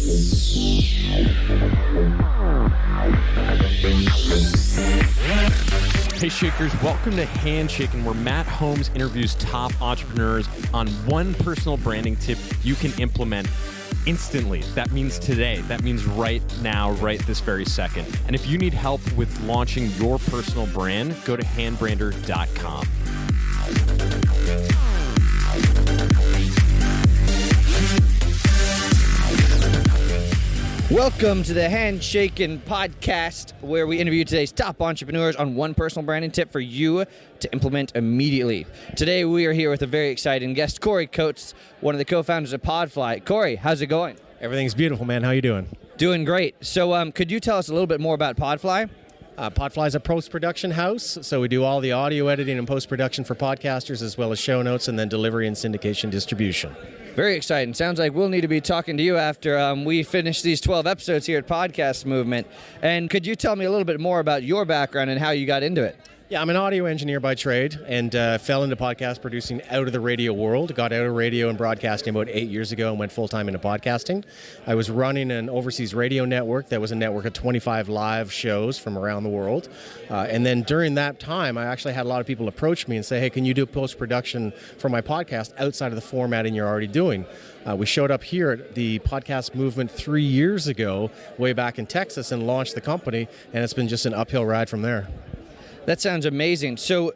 Hey Shakers, welcome to Handshaking, where Matt Holmes interviews top entrepreneurs on one personal branding tip you can implement instantly. That means today. That means right now, right this very second. And if you need help with launching your personal brand, go to handbrander.com. Welcome to the Handshaking podcast, where we interview today's top entrepreneurs on one personal branding tip for you to implement immediately. Today, we are here with a very exciting guest, Corey Coates, one of the co-founders of Podfly. Corey, how's it going? Everything's beautiful, man. How you doing? Doing great. So could you tell us a little bit more about Podfly? Podfly is a post-production house, so we do all the audio editing and post-production for podcasters, as well as show notes and then delivery and syndication distribution. Very exciting. Sounds like we'll need to be talking to you after we finish these 12 episodes here at Podcast Movement. And could you tell me a little bit more about your background and how you got into it? Yeah, I'm an audio engineer by trade and fell into podcast producing out of the radio world. Got out of radio and broadcasting about 8 years ago and went full-time into podcasting. I was running an overseas radio network that was a network of 25 live shows from around the world. And then during that time, I actually had a lot of people approach me and say, hey, can you do post-production for my podcast outside of the formatting you're already doing? We showed up here at the Podcast Movement 3 years ago, way back in Texas, and launched the company, and it's been just an uphill ride from there. That sounds amazing. So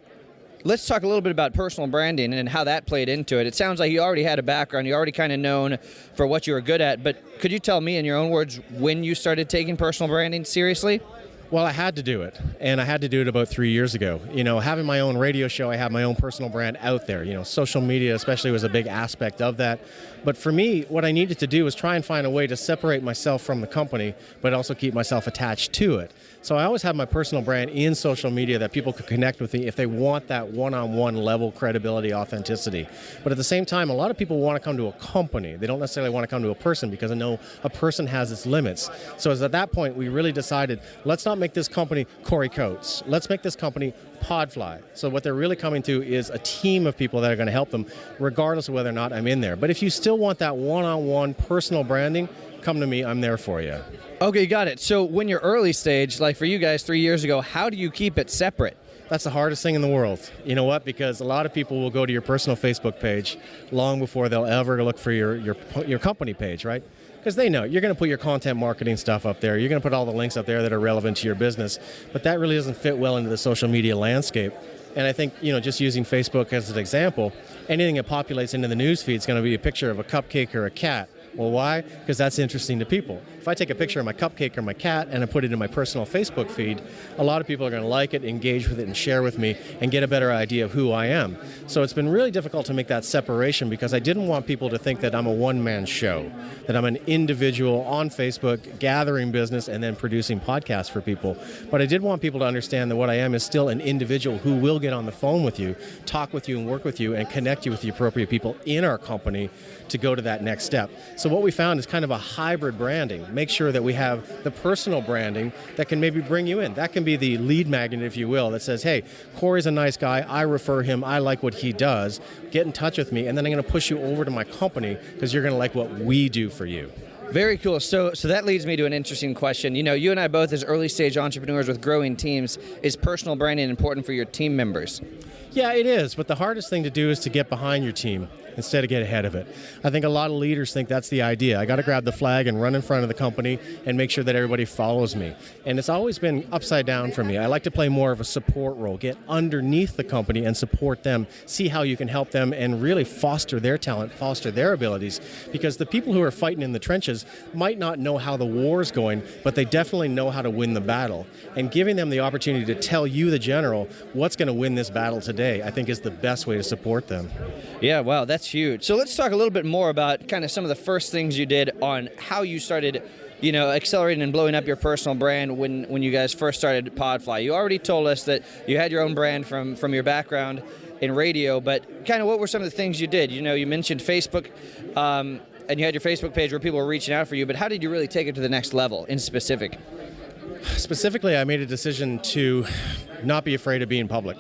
let's talk a little bit about personal branding and how that played into it. It sounds like you already had a background. You're already kind of known for what you were good at. But could you tell me in your own words when you started taking personal branding seriously? Well, I had to do it, and I had to do it about 3 years ago. You know, having my own radio show, I had my own personal brand out there. You know, social media especially was a big aspect of that. But for me, what I needed to do was try and find a way to separate myself from the company, but also keep myself attached to it. So I always had my personal brand in social media that people could connect with me if they want that one-on-one level credibility, authenticity. But at the same time, a lot of people want to come to a company. They don't necessarily want to come to a person because I know a person has its limits. So at that point, we really decided, let's not make this company Corey Coates. Let's make this company Podfly. So what they're really coming to is a team of people that are going to help them, regardless of whether or not I'm in there. But if you still want that one-on-one personal branding, come to me. I'm there for you. Okay, got it. So when you're early stage, like for you guys 3 years ago, how do you keep it separate? That's the hardest thing in the world. You know what? Because a lot of people will go to your personal Facebook page long before they'll ever look for your company page, right? Because they know you're going to put your content marketing stuff up there. You're going to put all the links up there that are relevant to your business. But that really doesn't fit well into the social media landscape. And I think, you know, just using Facebook as an example, anything that populates into the news feed is going to be a picture of a cupcake or a cat. Well, why? Because that's interesting to people. If I take a picture of my cupcake or my cat and I put it in my personal Facebook feed, a lot of people are going to like it, engage with it, and share with me and get a better idea of who I am. So it's been really difficult to make that separation because I didn't want people to think that I'm a one-man show, that I'm an individual on Facebook gathering business and then producing podcasts for people. But I did want people to understand that what I am is still an individual who will get on the phone with you, talk with you and work with you and connect you with the appropriate people in our company to go to that next step. So what we found is kind of a hybrid branding. Make sure that we have the personal branding that can maybe bring you in. That can be the lead magnet, if you will, that says, hey, Corey's a nice guy. I refer him. I like what he does. Get in touch with me, and then I'm going to push you over to my company because you're going to like what we do for you. Very cool. So that leads me to an interesting question. You know, you and I both as early stage entrepreneurs with growing teams, is personal branding important for your team members? Yeah, it is. But the hardest thing to do is to get behind your team instead of get ahead of it. I think a lot of leaders think that's the idea. I got to grab the flag and run in front of the company and make sure that everybody follows me. And it's always been upside down for me. I like to play more of a support role, get underneath the company and support them, see how you can help them and really foster their talent, foster their abilities. Because the people who are fighting in the trenches might not know how the war's going, but they definitely know how to win the battle. And giving them the opportunity to tell you, the general, what's going to win this battle today, I think is the best way to support them. Yeah, wow, that's huge. So let's talk a little bit more about kind of some of the first things you did on how you started, you know, accelerating and blowing up your personal brand when you guys first started Podfly. You already told us that you had your own brand from your background in radio, but kind of what were some of the things you did? You know, you mentioned Facebook, and you had your Facebook page where people were reaching out for you, but how did you really take it to the next level in specific? Specifically, I made a decision to not be afraid of being public.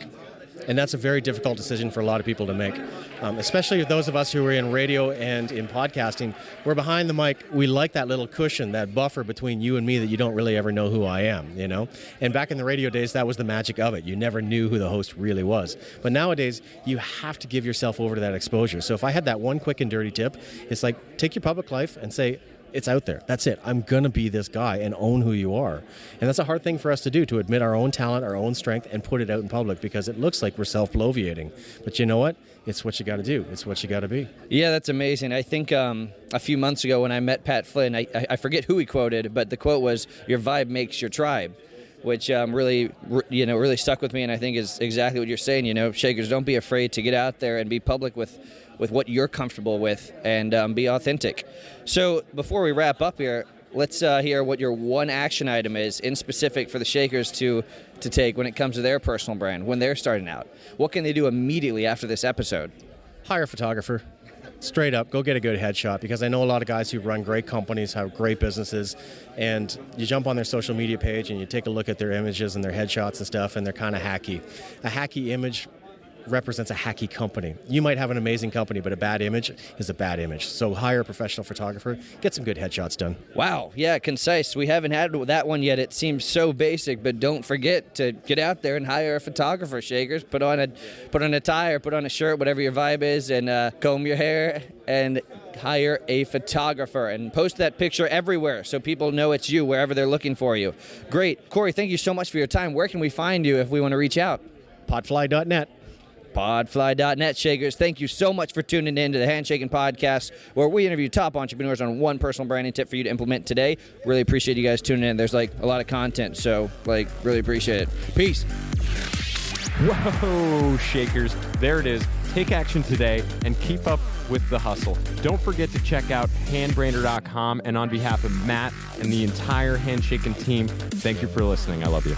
And that's a very difficult decision for a lot of people to make, especially those of us who are in radio and in podcasting. We're behind the mic. We like that little cushion, that buffer between you and me that you don't really ever know who I am, you know? And back in the radio days, that was the magic of it. You never knew who the host really was. But nowadays, you have to give yourself over to that exposure. So if I had that one quick and dirty tip, it's like, take your public life and say, it's out there. That's it. I'm going to be this guy and own who you are. And that's a hard thing for us to do, to admit our own talent, our own strength, and put it out in public, because it looks like we're self-bloviating. But you know what? It's what you got to do. It's what you got to be. Yeah, that's amazing. I think a few months ago when I met Pat Flynn, I forget who he quoted, but the quote was, "Your vibe makes your tribe," which really stuck with me, and I think is exactly what you're saying. You know, Shakers, don't be afraid to get out there and be public with what you're comfortable with, and be authentic. So before we wrap up here, let's hear what your one action item is in specific for the Shakers to take when it comes to their personal brand, when they're starting out. What can they do immediately after this episode? Hire a photographer. Straight up, go get a good headshot, because I know a lot of guys who run great companies, have great businesses, and you jump on their social media page and you take a look at their images and their headshots and stuff, and they're kind of hacky. A hacky image represents a hacky company. You might have an amazing company, but a bad image is a bad image. So hire a professional photographer, get some good headshots done. Wow, yeah, concise. We haven't had that one yet. It seems so basic, but don't forget to get out there and hire a photographer, Shakers. Put on a tie or put on a shirt, whatever your vibe is, and comb your hair and hire a photographer and post that picture everywhere so people know it's you wherever they're looking for you. Great. Corey, thank you so much for your time. Where can we find you if we want to reach out? Podfly.net. Podfly.net, Shakers. Thank you so much for tuning in to the Handshaking Podcast, where we interview top entrepreneurs on one personal branding tip for you to implement today. Really appreciate you guys tuning in. There's a lot of content, so really appreciate it. Peace. Whoa, Shakers. There it is. Take action today and keep up with the hustle. Don't forget to check out handbrander.com. And on behalf of Matt and the entire Handshaking team, thank you for listening. I love you.